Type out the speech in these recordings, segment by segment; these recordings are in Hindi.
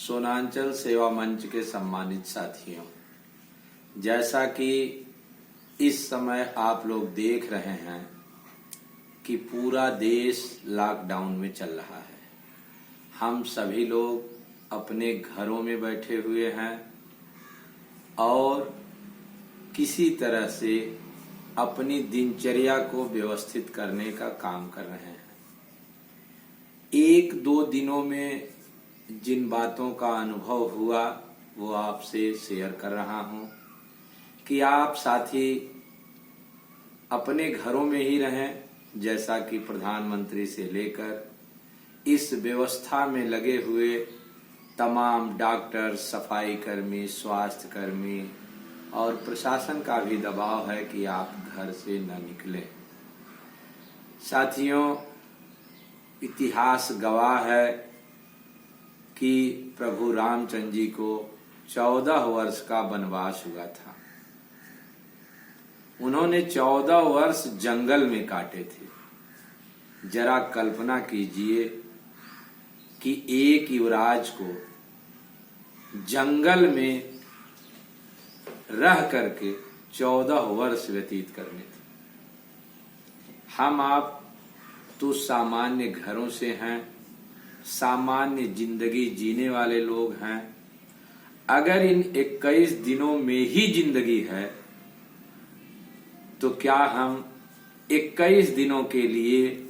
सोनांचल सेवा मंच के सम्मानित साथियों, जैसा कि इस समय आप लोग देख रहे हैं कि पूरा देश लॉकडाउन में चल रहा है। हम सभी लोग अपने घरों में बैठे हुए हैं और किसी तरह से अपनी दिनचर्या को व्यवस्थित करने का काम कर रहे हैं। एक दो दिनों में जिन बातों का अनुभव हुआ वो आपसे शेयर कर रहा हूं कि आप साथी अपने घरों में ही रहें, जैसा कि प्रधानमंत्री से लेकर इस व्यवस्था में लगे हुए तमाम डॉक्टर, सफाई कर्मी, स्वास्थ्य कर्मी और प्रशासन का भी दबाव है कि आप घर से न निकलें। साथियों, इतिहास गवाह है कि प्रभु रामचंद्र जी को 14 वर्ष का वनवास हुआ था। उन्होंने 14 वर्ष जंगल में काटे थे। जरा कल्पना कीजिए कि एक युवराज को जंगल में रह करके 14 वर्ष व्यतीत करने थे। हम आप तो सामान्य घरों से हैं, सामान्य जिंदगी जीने वाले लोग हैं। अगर इन 21 दिनों में ही जिंदगी है तो क्या हम 21 दिनों के लिए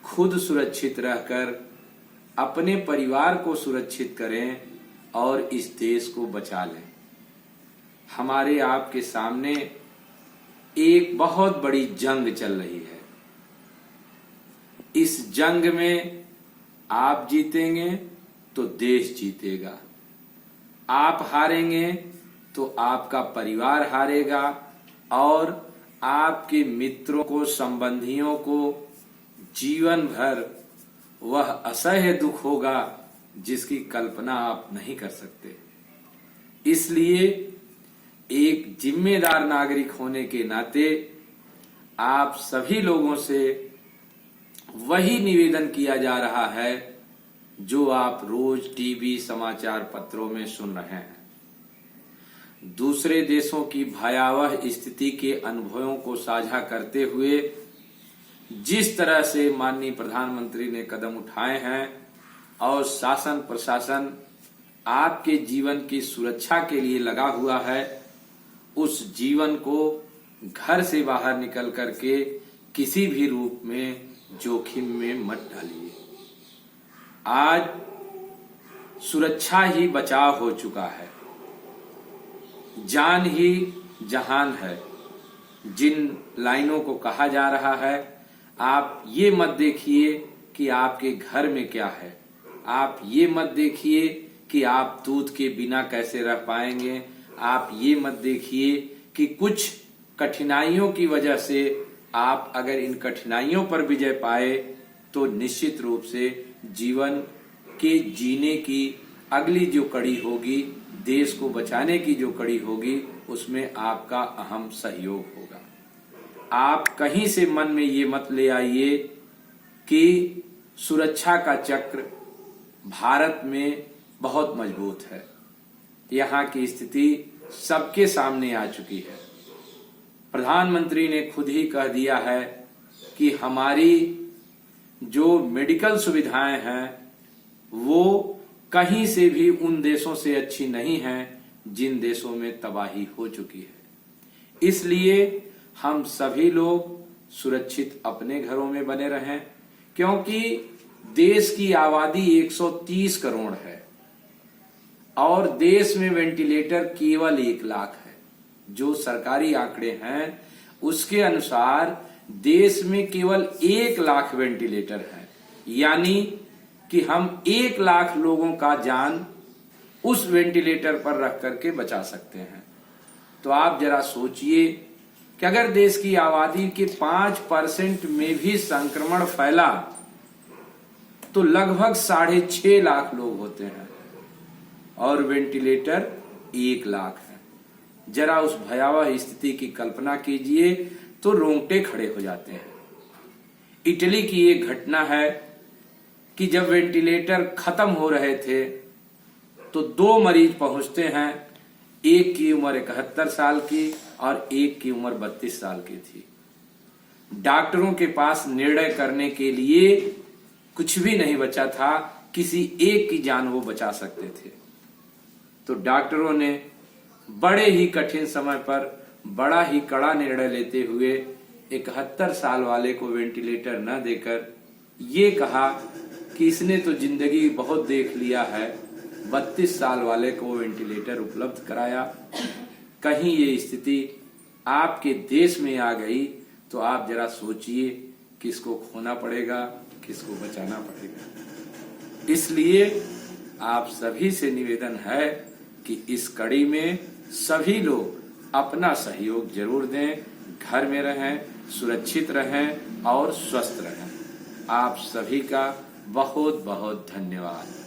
खुद सुरक्षित रहकर अपने परिवार को सुरक्षित करें और इस देश को बचा लें। हमारे आपके सामने एक बहुत बड़ी जंग चल रही है। इस जंग में आप जीतेंगे तो देश जीतेगा, आप हारेंगे तो आपका परिवार हारेगा और आपके मित्रों को, संबंधियों को जीवन भर वह असह्य दुख होगा जिसकी कल्पना आप नहीं कर सकते। इसलिए एक जिम्मेदार नागरिक होने के नाते आप सभी लोगों से वही निवेदन किया जा रहा है जो आप रोज टीवी, समाचार पत्रों में सुन रहे हैं। दूसरे देशों की भयावह स्थिति के अनुभवों को साझा करते हुए जिस तरह से माननीय प्रधानमंत्री ने कदम उठाए हैं और शासन प्रशासन आपके जीवन की सुरक्षा के लिए लगा हुआ है, उस जीवन को घर से बाहर निकल करके किसी भी रूप में जोखिम में मत डालिए। आज सुरक्षा ही बचाव हो चुका है, जान ही जहान है। जिन लाइनों को कहा जा रहा है, आप ये मत देखिए कि आपके घर में क्या है, आप ये मत देखिए कि आप दूध के बिना कैसे रह पाएंगे, आप ये मत देखिए कि कुछ कठिनाइयों की वजह से आप अगर इन कठिनाइयों पर विजय पाए तो निश्चित रूप से जीवन के जीने की अगली जो कड़ी होगी, देश को बचाने की जो कड़ी होगी, उसमें आपका अहम सहयोग होगा। आप कहीं से मन में ये मत ले आइए कि सुरक्षा का चक्र भारत में बहुत मजबूत है। यहाँ की स्थिति सबके सामने आ चुकी है। प्रधानमंत्री ने खुद ही कह दिया है कि हमारी जो मेडिकल सुविधाएं हैं वो कहीं से भी उन देशों से अच्छी नहीं हैं जिन देशों में तबाही हो चुकी है। इसलिए हम सभी लोग सुरक्षित अपने घरों में बने रहें, क्योंकि देश की आबादी 130 करोड़ है और देश में वेंटिलेटर केवल 1 लाख है। जो सरकारी आंकड़े हैं उसके अनुसार देश में केवल 1 लाख वेंटिलेटर है, यानी कि हम 1 लाख लोगों का जान उस वेंटिलेटर पर रख करके बचा सकते हैं। तो आप जरा सोचिए कि अगर देश की आबादी के 5% में भी संक्रमण फैला तो लगभग 6.5 लाख लोग होते हैं और वेंटिलेटर 1 लाख है। जरा उस भयावह स्थिति की कल्पना कीजिए तो रोंगटे खड़े हो जाते हैं। इटली की एक घटना है कि जब वेंटिलेटर खत्म हो रहे थे तो 2 मरीज पहुंचते हैं। एक की उम्र 71 साल की और एक की उम्र 32 साल की थी। डॉक्टरों के पास निर्णय करने के लिए कुछ भी नहीं बचा था, किसी एक की जान वो बचा सकते थे। तो डॉक्टरों ने बड़े ही कठिन समय पर बड़ा ही कड़ा निर्णय लेते हुए 71 साल वाले को वेंटिलेटर न देकर ये कहा कि इसने तो जिंदगी बहुत देख लिया है, 32 साल वाले को वेंटिलेटर उपलब्ध कराया। कहीं ये स्थिति आपके देश में आ गई तो आप जरा सोचिए, किसको खोना पड़ेगा, किसको बचाना पड़ेगा। इसलिए आप सभी से निवेदन है कि इस कड़ी में सभी लोग अपना सहयोग जरूर दें, घर में रहें, सुरक्षित रहें और स्वस्थ रहें। आप सभी का बहुत बहुत धन्यवाद।